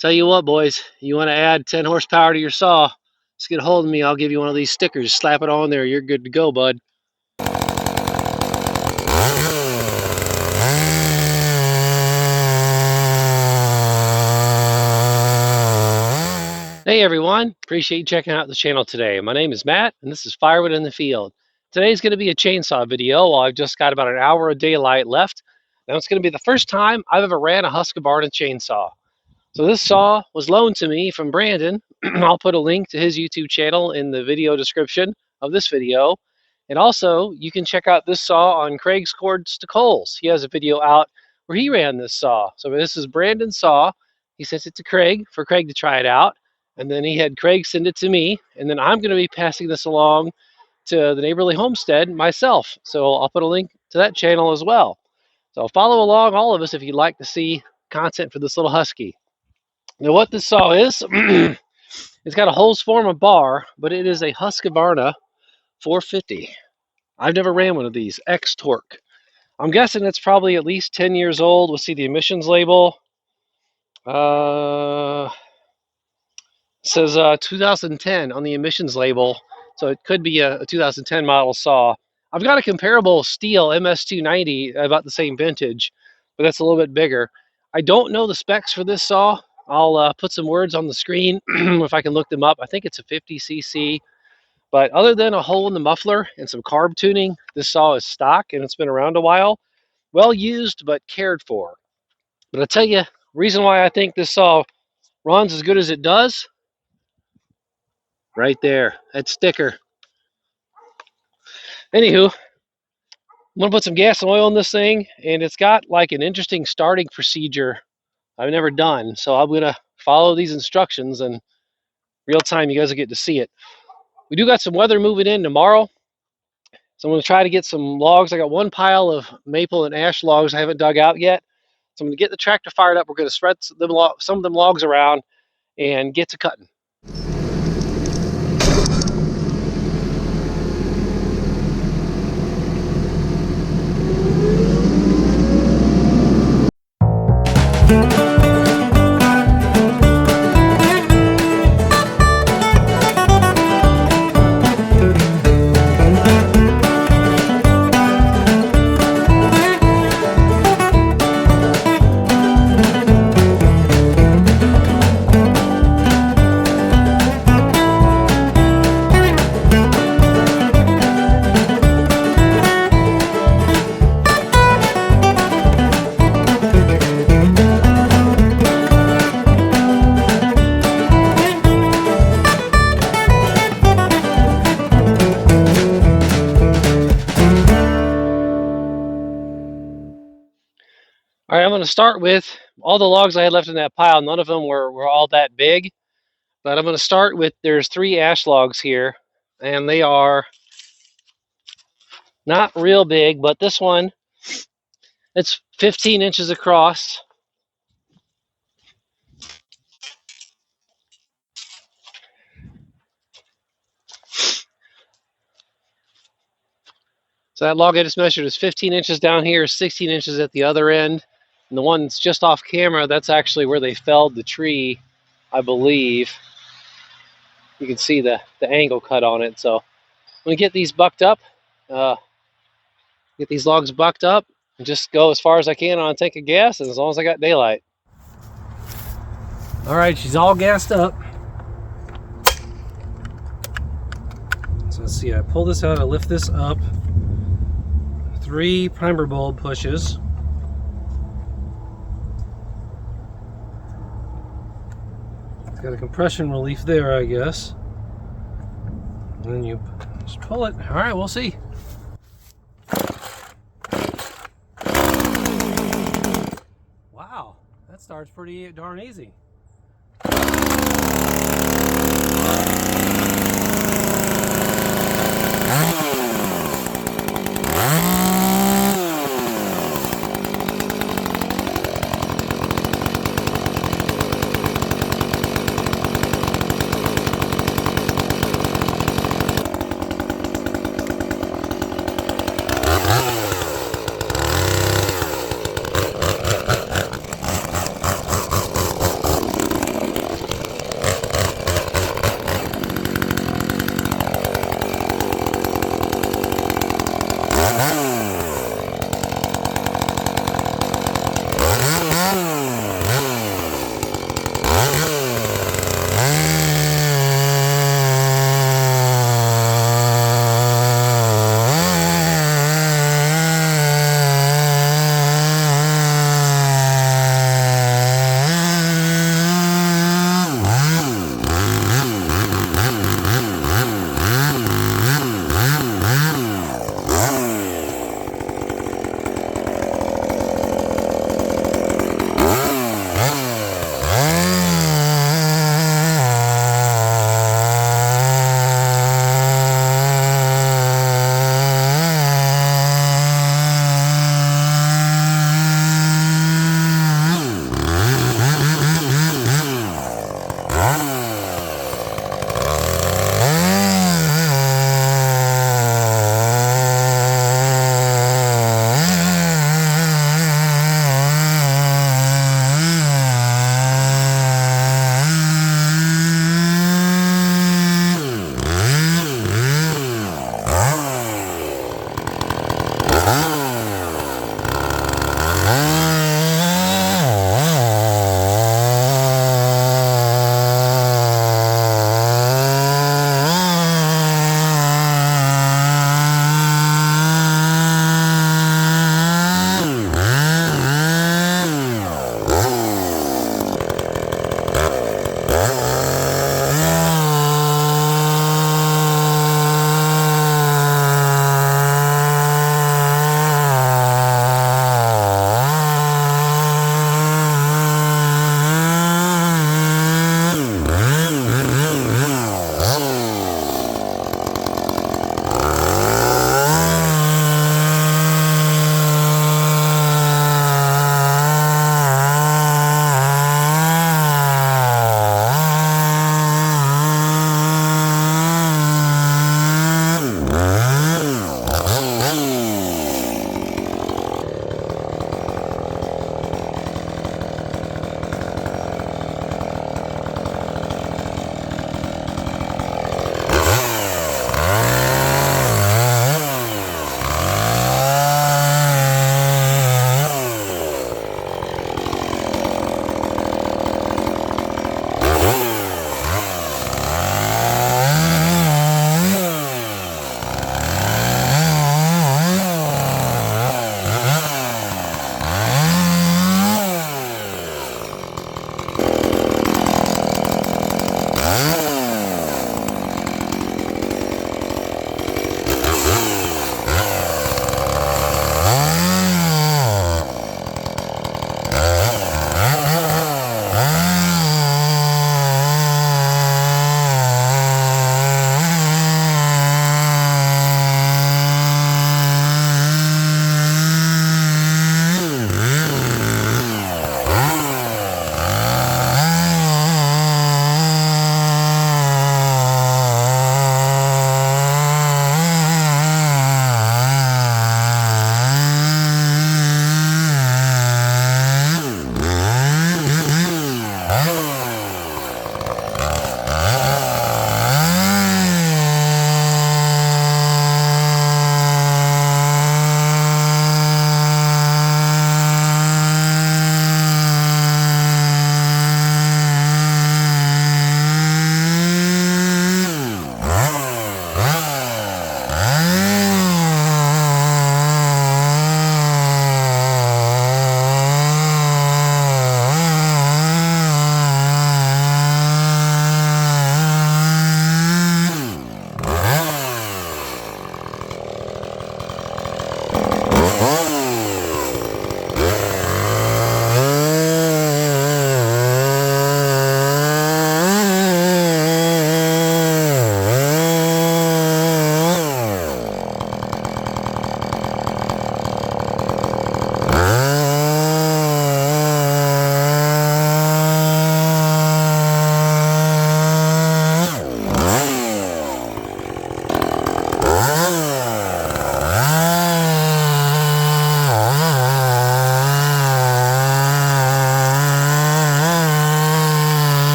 Tell you what, boys, you want to add 10 horsepower to your saw, just get a hold of me. I'll give you one of these stickers. Slap it on there. You're good to go, bud. Hey everyone, appreciate you checking out the channel today. My name is Matt and this is Firewood in the Field. Today's going to be a chainsaw video. Well, I've just got about an hour of daylight left. Now it's going to be the first time I've ever ran a Husqvarna chainsaw. So this saw was loaned to me from Brandon. I'll put a link to his YouTube channel in the video description of this video. And also, you can check out this saw on Craig's Cords to Coals. He has a video out where he ran this saw. So this is Brandon's saw. He sent it to Craig for Craig to try it out. And then he had Craig send it to me. And then I'm going to be passing this along to the Neighborly Homestead myself. So I'll put a link to that channel as well. So follow along, all of us, if you'd like to see content for this little husky. Now what this saw is, it's got a hose form of bar, but it is a Husqvarna 450. I've never ran one of these, X Torque. I'm guessing it's probably at least 10 years old. We'll see the emissions label. It says 2010 on the emissions label, so it could be a 2010 model saw. I've got a comparable steel MS290, about the same vintage, but that's a little bit bigger. I don't know the specs for this saw. I'll put some words on the screen if I can look them up. I think it's a 50cc. But other than a hole in the muffler and some carb tuning, this saw is stock and it's been around a while. Well used, but cared for. But I'll tell you, reason why I think this saw runs as good as it does, right there, that sticker. Anywho, I'm gonna put some gas and oil in this thing, and it's got like an interesting starting procedure I've never done. So I'm gonna follow these instructions, and real time you guys will get to see it. We do got some weather moving in tomorrow, so I'm gonna try to get some logs. I got one pile of maple and ash logs I haven't dug out yet. So I'm gonna get the tractor fired up. We're gonna spread some of them logs around and get to cutting. All right, I'm going to start with all the logs I had left in that pile. None of them were all that big, but I'm going to start with, there's 3 ash logs here, and they are not real big, but this one, it's 15 inches across. So that log I just measured is 15 inches down here, 16 inches at the other end. And the one that's just off camera, that's actually where they felled the tree, I believe. You can see the angle cut on it. So I'm going to get these bucked up, get these logs bucked up, and just go as far as I can on a tank of gas, and as long as I got daylight. All right, she's all gassed up. So let's see, I pull this out, I lift this up. 3 primer bulb pushes. It's got a compression relief there, I guess. And then you just pull it. All right, we'll see. Wow, that starts pretty darn easy.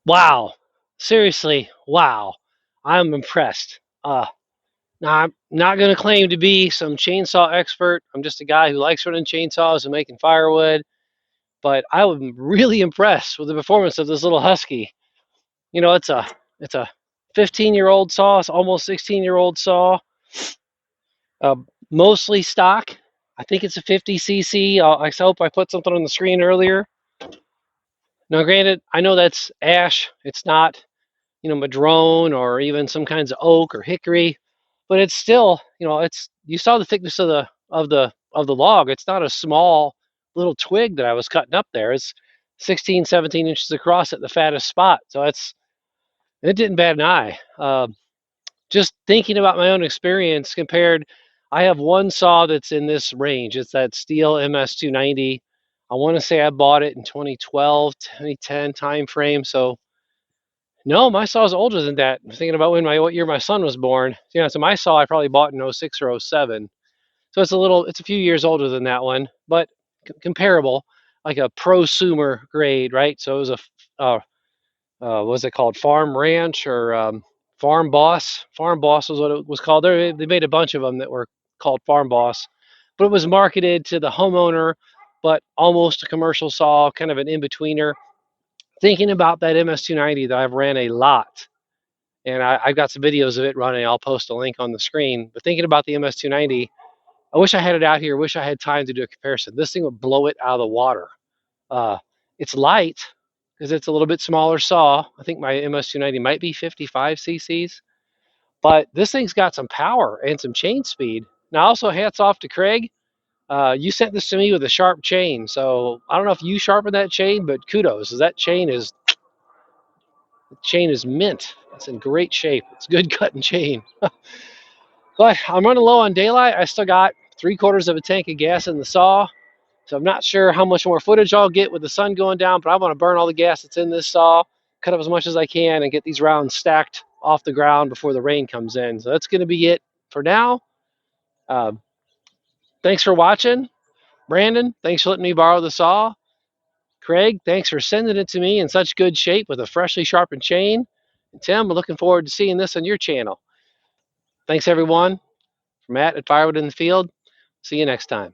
Wow. Seriously, wow. I'm impressed. Now, I'm not going to claim to be some chainsaw expert. I'm just a guy who likes running chainsaws and making firewood. But I was really impressed with the performance of this little husky. You know, it's a 15-year-old saw, it's almost 16-year-old saw, uh, mostly stock. I think it's a 50 cc. I hope I put something on the screen earlier. Now, granted, I know that's ash. It's not, madrone or even some kinds of oak or hickory, but it's still, it's you saw the thickness of the log. It's not a small little twig that I was cutting up there. It's 16, 17 inches across at the fattest spot. So it didn't bat an eye. Just thinking about my own experience compared, I have one saw that's in this range. It's that steel MS290. I want to say I bought it in 2012, 2010 time frame. So no, my saw is older than that. I'm thinking about what year my son was born. Yeah, so my saw I probably bought in '06 or '07. So it's a few years older than that one, but comparable, like a prosumer grade, right? So it was what was it called? Farm Ranch or Farm Boss? Farm Boss was what it was called. They made a bunch of them that were called Farm Boss, but it was marketed to the homeowner, but almost a commercial saw, kind of an in-betweener. Thinking about that MS290 that I've ran a lot, and I've got some videos of it running. I'll post a link on the screen. But thinking about the MS290, I wish I had it out here. Wish I had time to do a comparison. This thing would blow it out of the water. Uh, it's light because it's a little bit smaller saw. I think my MS290 might be 55 cc's, but this thing's got some power and some chain speed. Now, also hats off to Craig. You sent this to me with a sharp chain, so I don't know if you sharpened that chain, but kudos. That chain is mint. It's in great shape. It's good cutting chain. But I'm running low on daylight. I still got 3/4 of a tank of gas in the saw. So I'm not sure how much more footage I'll get with the sun going down, but I want to burn all the gas that's in this saw, cut up as much as I can, and get these rounds stacked off the ground before the rain comes in. So that's going to be it for now. Um, Thanks for watching. Brandon, thanks for letting me borrow the saw. Craig, thanks for sending it to me in such good shape with a freshly sharpened chain. And Tim, we're looking forward to seeing this on your channel. Thanks, everyone. From Matt at Firewood in the Field. See you next time.